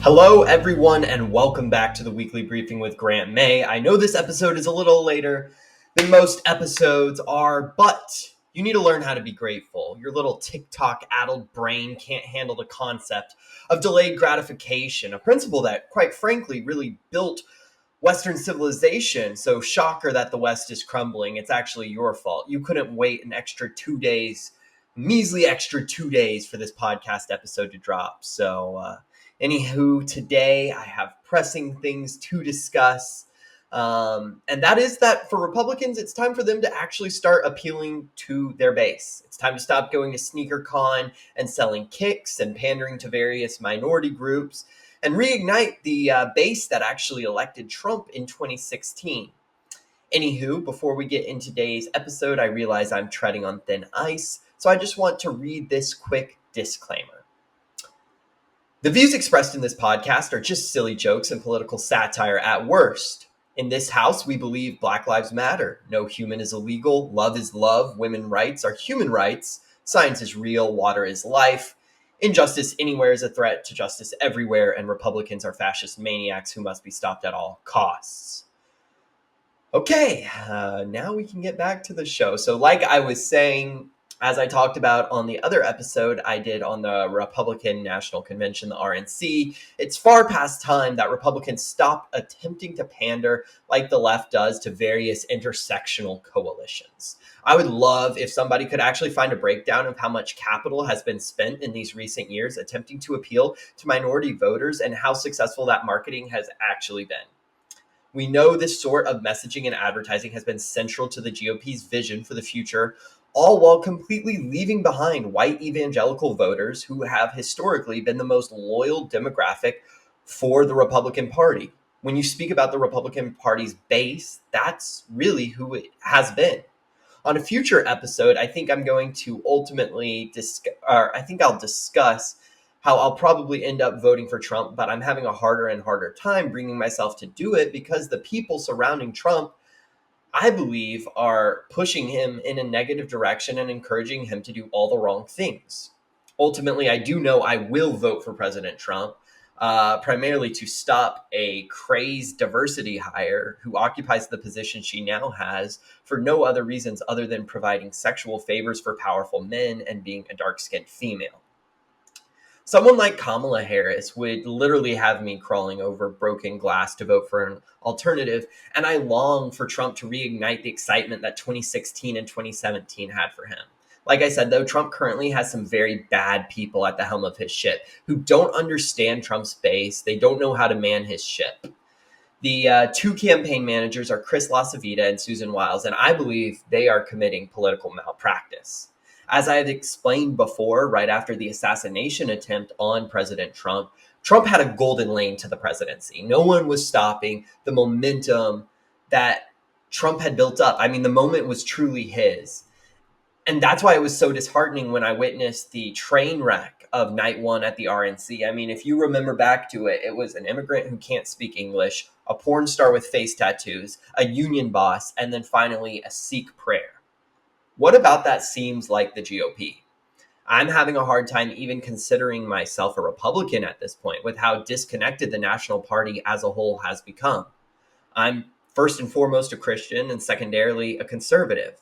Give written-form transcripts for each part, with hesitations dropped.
Hello, everyone, and welcome back to the weekly briefing with Grant May. I know this episode is a little later than most episodes are, but you need to learn how to be grateful. Your little TikTok-addled brain can't handle the concept of delayed gratification, a principle that, quite frankly, really built Western civilization. So shocker that the West is crumbling. It's actually your fault. You couldn't wait an extra 2 days, measly extra 2 days for this podcast episode to drop. Anywho, today I have pressing things to discuss. And that is that for Republicans, it's time for them to actually start appealing to their base. It's time to stop going to SneakerCon and selling kicks and pandering to various minority groups and reignite the base that actually elected Trump in 2016. Anywho, before we get into today's episode, I realize I'm treading on thin ice, so I just want to read this quick disclaimer. The views expressed in this podcast are just silly jokes and political satire at worst. In this house, we believe Black Lives Matter. No human is illegal. Love is love. Women's rights are human rights. Science is real. Water is life. Injustice anywhere is a threat to justice everywhere, and Republicans are fascist maniacs who must be stopped at all costs. Okay, now we can get back to the show. So like I was saying, as I talked about on the other episode I did on the Republican National Convention, the RNC, it's far past time that Republicans stop attempting to pander like the left does to various intersectional coalitions. I would love if somebody could actually find a breakdown of how much capital has been spent in these recent years attempting to appeal to minority voters and how successful that marketing has actually been. We know this sort of messaging and advertising has been central to the GOP's vision for the future, all while completely leaving behind white evangelical voters who have historically been the most loyal demographic for the Republican Party. When you speak about the Republican Party's base, that's really who it has been. On a future episode, I think I'm going to ultimately I'll discuss how I'll probably end up voting for Trump, but I'm having a harder and harder time bringing myself to do it because the people surrounding Trump, I believe, are pushing him in a negative direction and encouraging him to do all the wrong things. Ultimately, I do know I will vote for President Trump, primarily to stop a crazed diversity hire who occupies the position she now has for no other reasons other than providing sexual favors for powerful men and being a dark-skinned female. Someone like Kamala Harris would literally have me crawling over broken glass to vote for an alternative, and I long for Trump to reignite the excitement that 2016 and 2017 had for him. Like I said, though, Trump currently has some very bad people at the helm of his ship who don't understand Trump's base. They don't know how to man his ship. The two campaign managers are Chris LaCivita and Susan Wiles, and I believe they are committing political malpractice. As I had explained before, right after the assassination attempt on President Trump, Trump had a golden lane to the presidency. No one was stopping the momentum that Trump had built up. I mean, the moment was truly his. And that's why it was so disheartening when I witnessed the train wreck of night one at the RNC. I mean, if you remember back to it, it was an immigrant who can't speak English, a porn star with face tattoos, a union boss, and then finally a Sikh prayer. What about that seems like the GOP? I'm having a hard time even considering myself a Republican at this point with how disconnected the National Party as a whole has become. I'm first and foremost a Christian and secondarily a conservative.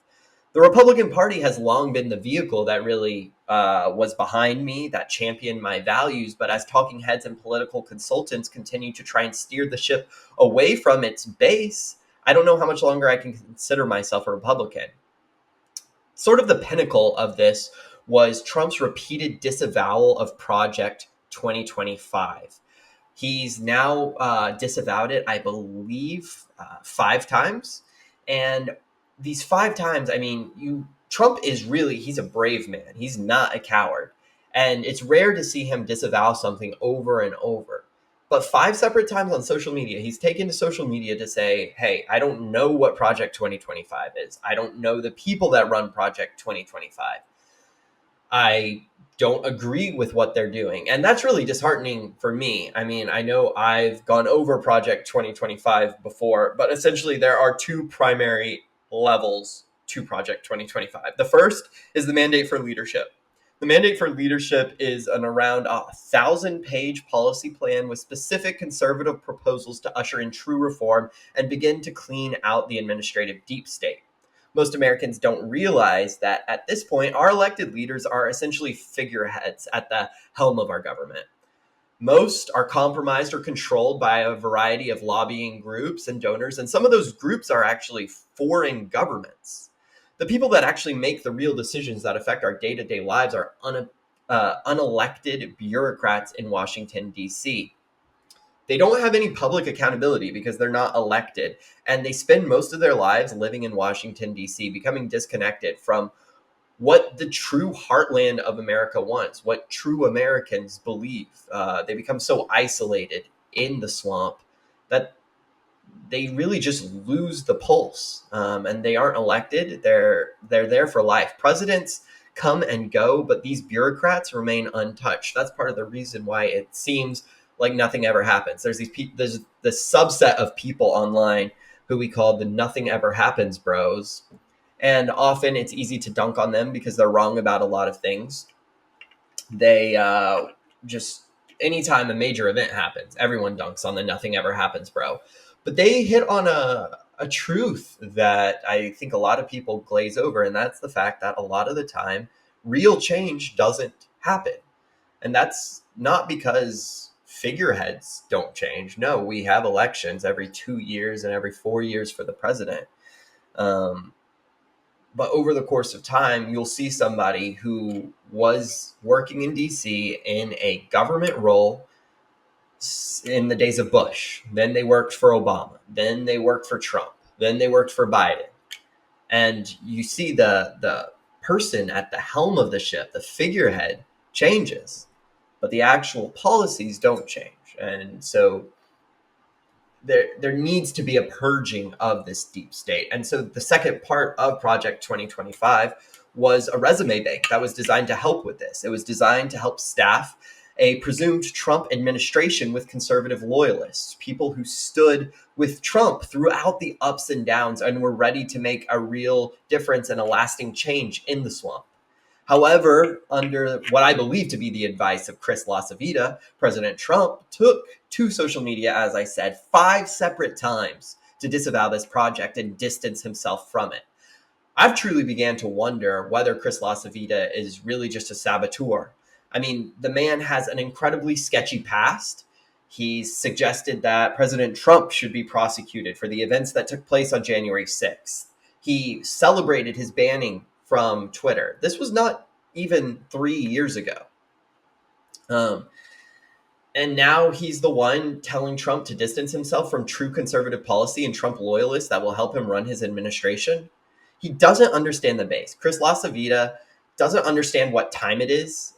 The Republican Party has long been the vehicle that really was behind me, that championed my values, but as talking heads and political consultants continue to try and steer the ship away from its base, I don't know how much longer I can consider myself a Republican. Sort of the pinnacle of this was Trump's repeated disavowal of Project 2025. He's now disavowed it, I believe, 5 times. And these 5 times, I mean, Trump is really, he's a brave man. He's not a coward. And it's rare to see him disavow something over and over. But 5 separate times on social media, he's taken to social media to say, hey, I don't know what Project 2025 is. I don't know the people that run Project 2025. I don't agree with what they're doing. And that's really disheartening for me. I mean, I know I've gone over Project 2025 before, but essentially there are 2 primary levels to Project 2025. The first is the mandate for leadership. The mandate for leadership is an around 1,000-page policy plan with specific conservative proposals to usher in true reform and begin to clean out the administrative deep state. Most Americans don't realize that at this point, our elected leaders are essentially figureheads at the helm of our government. Most are compromised or controlled by a variety of lobbying groups and donors, and some of those groups are actually foreign governments. The people that actually make the real decisions that affect our day-to-day lives are unelected bureaucrats in Washington, D.C. They don't have any public accountability because they're not elected, and they spend most of their lives living in Washington, D.C., becoming disconnected from what the true heartland of America wants, what true Americans believe. They become so isolated in the swamp that they really just lose the pulse, and they aren't elected. They're there for life. Presidents come and go, but these bureaucrats remain untouched. That's part of the reason why it seems like nothing ever happens. There's there's this subset of people online who we call the nothing ever happens bros. And often it's easy to dunk on them because they're wrong about a lot of things. They just, anytime a major event happens, everyone dunks on the nothing ever happens bro. But they hit on a truth that I think a lot of people glaze over, and that's the fact that a lot of the time, real change doesn't happen. And that's not because figureheads don't change. No, we have elections every 2 years and every 4 years for the president. But over the course of time, you'll see somebody who was working in DC in a government role in the days of Bush. Then they worked for Obama. Then they worked for Trump. Then they worked for Biden. And you see the person at the helm of the ship, the figurehead, changes, but the actual policies don't change. And so there needs to be a purging of this deep state. And so the second part of Project 2025 was a resume bank that was designed to help with this. It was designed to help staff a presumed Trump administration with conservative loyalists, people who stood with Trump throughout the ups and downs and were ready to make a real difference and a lasting change in the swamp. However, under what I believe to be the advice of Chris LaCivita, President Trump took to social media, as I said, 5 separate times to disavow this project and distance himself from it. I've truly began to wonder whether Chris LaCivita is really just a saboteur. I mean, the man has an incredibly sketchy past. He's suggested that President Trump should be prosecuted for the events that took place on January 6th. He celebrated his banning from Twitter. This was not even 3 years ago. And now he's the one telling Trump to distance himself from true conservative policy and Trump loyalists that will help him run his administration. He doesn't understand the base. Chris LaCivita doesn't understand what time it is.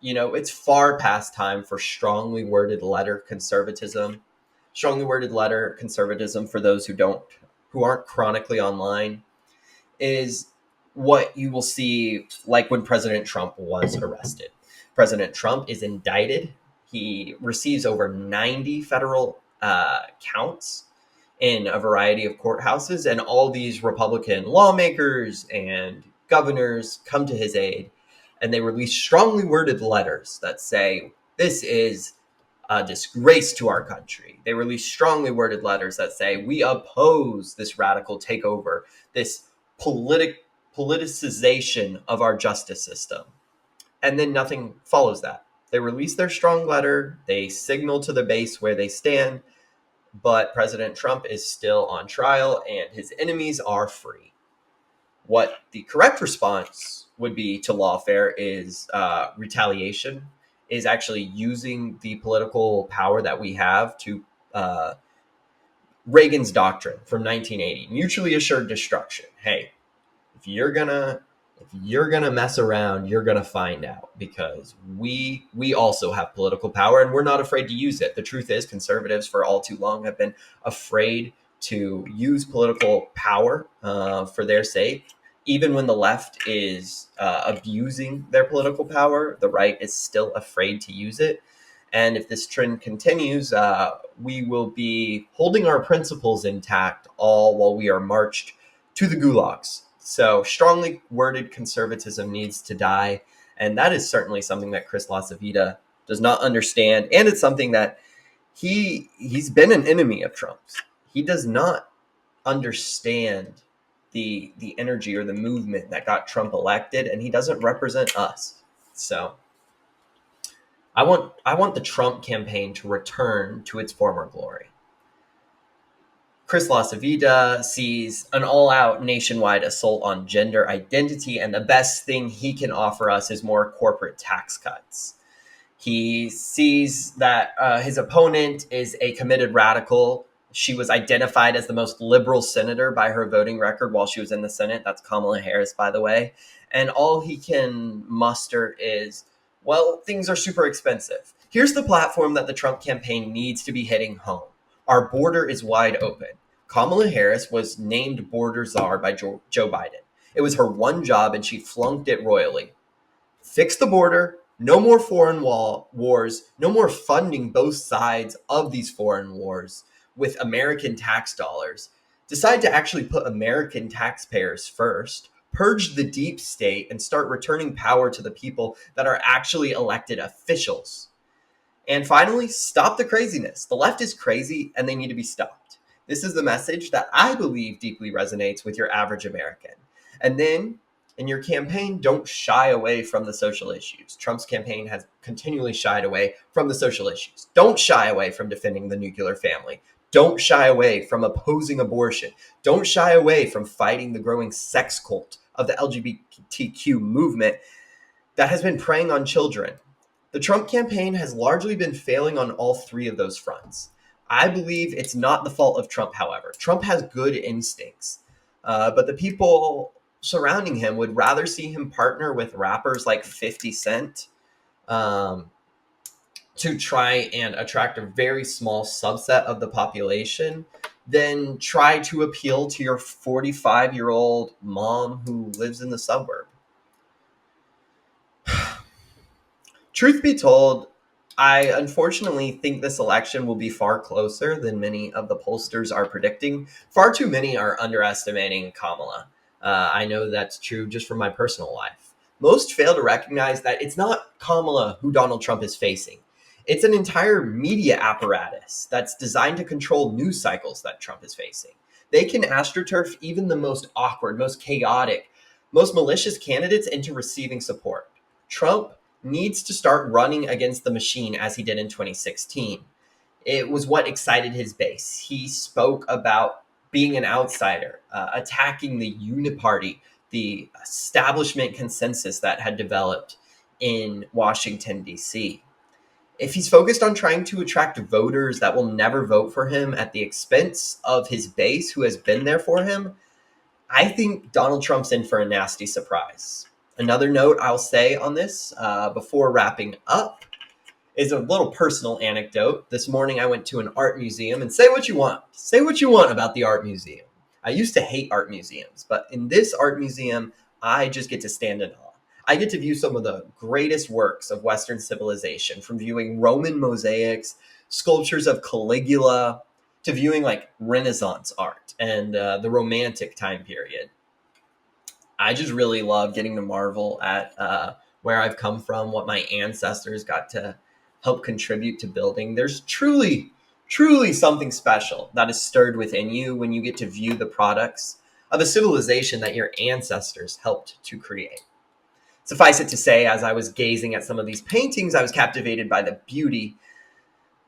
It's far past time for strongly worded letter conservatism. Strongly worded letter conservatism, for those who aren't chronically online, is what you will see like when President Trump was arrested. President Trump is indicted. He receives over 90 federal counts in a variety of courthouses, and all these Republican lawmakers and governors come to his aid, and they release strongly worded letters that say, this is a disgrace to our country. They release strongly worded letters that say, we oppose this radical takeover, this politicization of our justice system. And then nothing follows that. They release their strong letter, they signal to the base where they stand, but President Trump is still on trial and his enemies are free. What the correct response would be to lawfare is retaliation, is actually using the political power that we have to Reagan's doctrine from 1980, mutually assured destruction. Hey, if you're gonna mess around, you're gonna find out, because we also have political power and we're not afraid to use it. The truth is, conservatives for all too long have been afraid to use political power for their sake. Even when the left is abusing their political power, the right is still afraid to use it. And if this trend continues, we will be holding our principles intact, all while we are marched to the gulags. So strongly worded conservatism needs to die. And that is certainly something that Chris LaCivita does not understand. And it's something that he's been an enemy of Trump's. He does not understand the energy or the movement that got Trump elected, and he doesn't represent us. So I want the Trump campaign to return to its former glory. Chris LaCivita sees an all-out nationwide assault on gender identity, and the best thing he can offer us is more corporate tax cuts. He sees that his opponent is a committed radical. She was identified as the most liberal senator by her voting record while she was in the Senate. That's Kamala Harris, by the way. And all he can muster is, well, things are super expensive. Here's the platform that the Trump campaign needs to be hitting home. Our border is wide open. Kamala Harris was named border czar by Joe Biden. It was her one job, and she flunked it royally. Fix the border. No more foreign wars. No more funding both sides of these foreign wars with American tax dollars. Decide to actually put American taxpayers first. Purge the deep state and start returning power to the people that are actually elected officials. And finally, stop the craziness. The left is crazy and they need to be stopped. This is the message that I believe deeply resonates with your average American. And then in your campaign, don't shy away from the social issues. Trump's campaign has continually shied away from the social issues. Don't shy away from defending the nuclear family. Don't shy away from opposing abortion. Don't shy away from fighting the growing sex cult of the LGBTQ movement that has been preying on children. The Trump campaign has largely been failing on all three of those fronts. I believe it's not the fault of Trump, however. Trump has good instincts, but the people surrounding him would rather see him partner with rappers like 50 Cent to try and attract a very small subset of the population than try to appeal to your 45-year-old mom who lives in the suburb. Truth be told, I unfortunately think this election will be far closer than many of the pollsters are predicting. Far too many are underestimating Kamala. I know that's true just from my personal life. Most fail to recognize that it's not Kamala who Donald Trump is facing. It's an entire media apparatus that's designed to control news cycles that Trump is facing. They can astroturf even the most awkward, most chaotic, most malicious candidates into receiving support. Trump needs to start running against the machine as he did in 2016. It was what excited his base. He spoke about being an outsider, attacking the uniparty, the establishment consensus that had developed in Washington, D.C. If he's focused on trying to attract voters that will never vote for him at the expense of his base who has been there for him, I think Donald Trump's in for a nasty surprise. Another note I'll say on this before wrapping up is a little personal anecdote. This morning I went to an art museum, and say what you want. Say what you want about the art museum. I used to hate art museums, but in this art museum, I just get to stand in awe. I get to view some of the greatest works of Western civilization, from viewing Roman mosaics, sculptures of Caligula, to viewing like Renaissance art and the Romantic time period. I just really love getting to marvel at where I've come from, what my ancestors got to help contribute to building. There's truly something special that is stirred within you when you get to view the products of a civilization that your ancestors helped to create. Suffice it to say, as I was gazing at some of these paintings, I was captivated by the beauty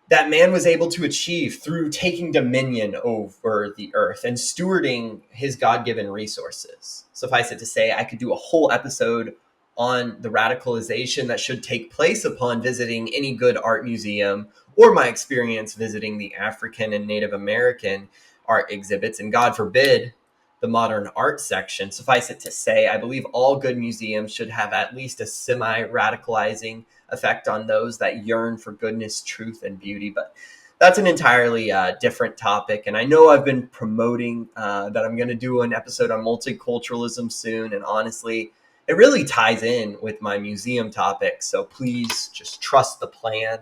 that man was able to achieve through taking dominion over the earth and stewarding his God-given resources. Suffice it to say, I could do a whole episode on the radicalization that should take place upon visiting any good art museum, or my experience visiting the African and Native American art exhibits, and God forbid, the modern art section. Suffice it to say, I believe all good museums should have at least a semi-radicalizing effect on those that yearn for goodness, truth, and beauty. But that's an entirely different topic. And I know I've been promoting that I'm going to do an episode on multiculturalism soon. And honestly, it really ties in with my museum topic. So please just trust the plan.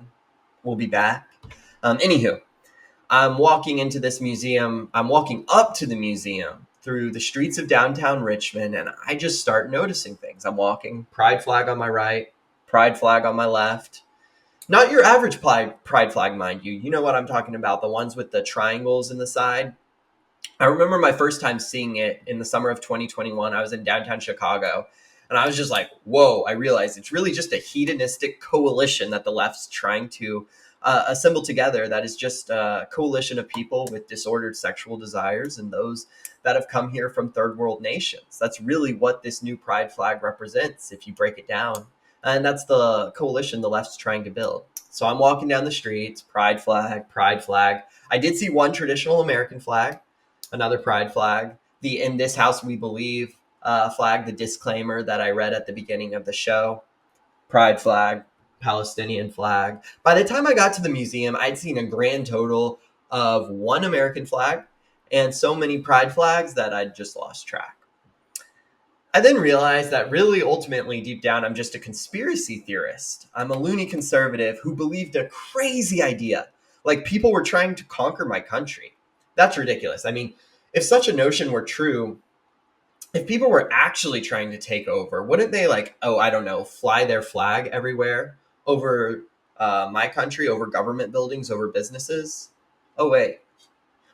We'll be back. Anywho, I'm walking into this museum. I'm walking up to the museum through the streets of downtown Richmond, and I just start noticing things. I'm walking, pride flag on my right, pride flag on my left. Not your average pride flag, mind you. You know what I'm talking about, the ones with the triangles in the side. I remember my first time seeing it in the summer of 2021. I was in downtown Chicago, and I was just like, whoa, I realized it's really just a hedonistic coalition that the left's trying to assemble together. That is just a coalition of people with disordered sexual desires and those that have come here from third world nations. That's really what this new pride flag represents, if you break it down. And that's the coalition the left's trying to build. So I'm walking down the streets, pride flag, pride flag. I did see one traditional American flag, another pride flag, the "In This House We Believe" flag, the disclaimer that I read at the beginning of the show, pride flag, Palestinian flag. By the time I got to the museum, I'd seen a grand total of one American flag and so many pride flags that I'd just lost track. I then realized that really, ultimately, deep down, I'm just a conspiracy theorist. I'm a loony conservative who believed a crazy idea, like people were trying to conquer my country. That's ridiculous. I mean, if such a notion were true, if people were actually trying to take over, wouldn't they fly their flag everywhere over my country, over government buildings, over businesses? Oh, wait.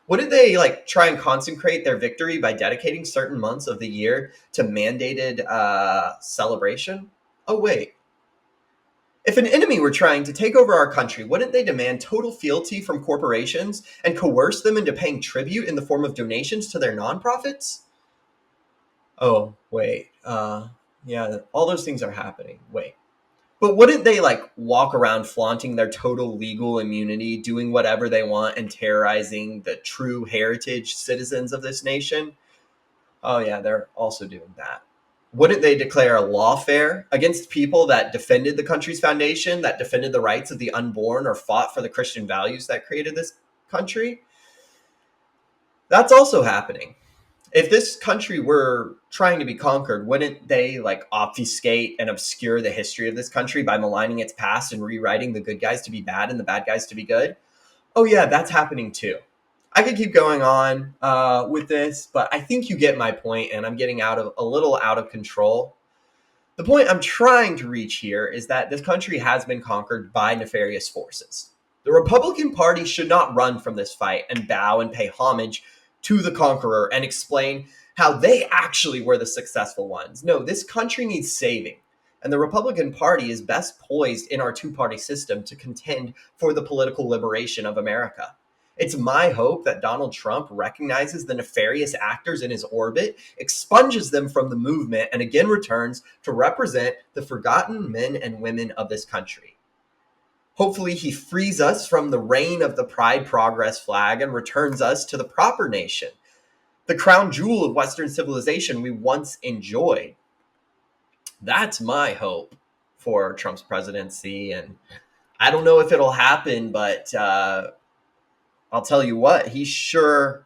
Wouldn't they try and consecrate their victory by dedicating certain months of the year to mandated celebration? Oh, wait. If an enemy were trying to take over our country, wouldn't they demand total fealty from corporations and coerce them into paying tribute in the form of donations to their nonprofits? Oh, wait. Yeah, all those things are happening. Wait. But wouldn't they walk around flaunting their total legal immunity, doing whatever they want and terrorizing the true heritage citizens of this nation? Oh yeah, they're also doing that. Wouldn't they declare lawfare against people that defended the country's foundation, that defended the rights of the unborn, or fought for the Christian values that created this country? That's also happening. If this country were trying to be conquered, wouldn't they obfuscate and obscure the history of this country by maligning its past and rewriting the good guys to be bad and the bad guys to be good? Oh yeah, that's happening too. I could keep going on with this, but I think you get my point, and I'm getting a little out of control. The point I'm trying to reach here is that this country has been conquered by nefarious forces. The Republican Party should not run from this fight and bow and pay homage to the conqueror and explain how they actually were the successful ones. No, this country needs saving, and the Republican Party is best poised in our two-party system to contend for the political liberation of America. It's my hope that Donald Trump recognizes the nefarious actors in his orbit, expunges them from the movement, and again returns to represent the forgotten men and women of this country. Hopefully, he frees us from the reign of the Pride Progress flag and returns us to the proper nation, the crown jewel of Western civilization we once enjoyed. That's my hope for Trump's presidency, and I don't know if it'll happen, but I'll tell you what, he's sure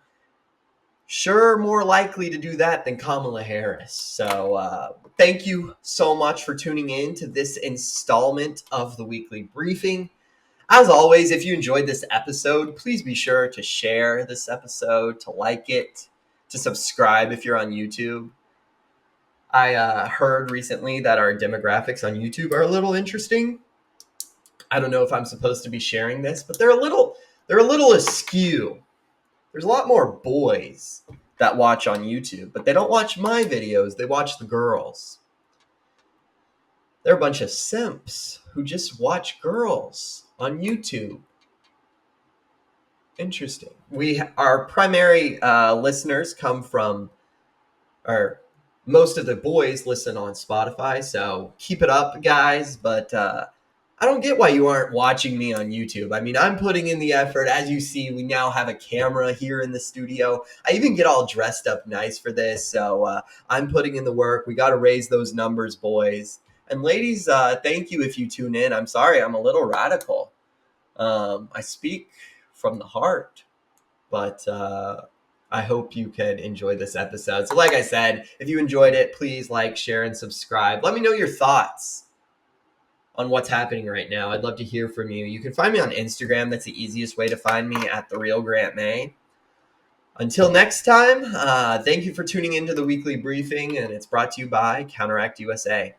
more likely to do that than Kamala Harris. So thank you so much for tuning in to this installment of the Weekly Briefing. As always, if you enjoyed this episode, please be sure to share this episode, to like it, to subscribe if you're on YouTube. I heard recently that our demographics on YouTube are a little interesting. I don't know if I'm supposed to be sharing this, but they're a little askew. There's a lot more boys that watch on YouTube, but they don't watch my videos. They watch the girls. They're a bunch of simps who just watch girls on YouTube. Interesting. Our primary listeners come from, or most of the boys listen on Spotify, so keep it up, guys. But I don't get why you aren't watching me on YouTube. I mean, I'm putting in the effort. As you see, we now have a camera here in the studio. I even get all dressed up nice for this, so I'm putting in the work. We got to raise those numbers, boys. And ladies, thank you if you tune in. I'm sorry, I'm a little radical. I speak from the heart, but I hope you can enjoy this episode. So like I said, if you enjoyed it, please like, share, and subscribe. Let me know your thoughts on what's happening right now. I'd love to hear from you. You can find me on Instagram. That's the easiest way to find me, at The Real Grant May. Until next time, thank you for tuning into the weekly briefing, and it's brought to you by Counteract USA.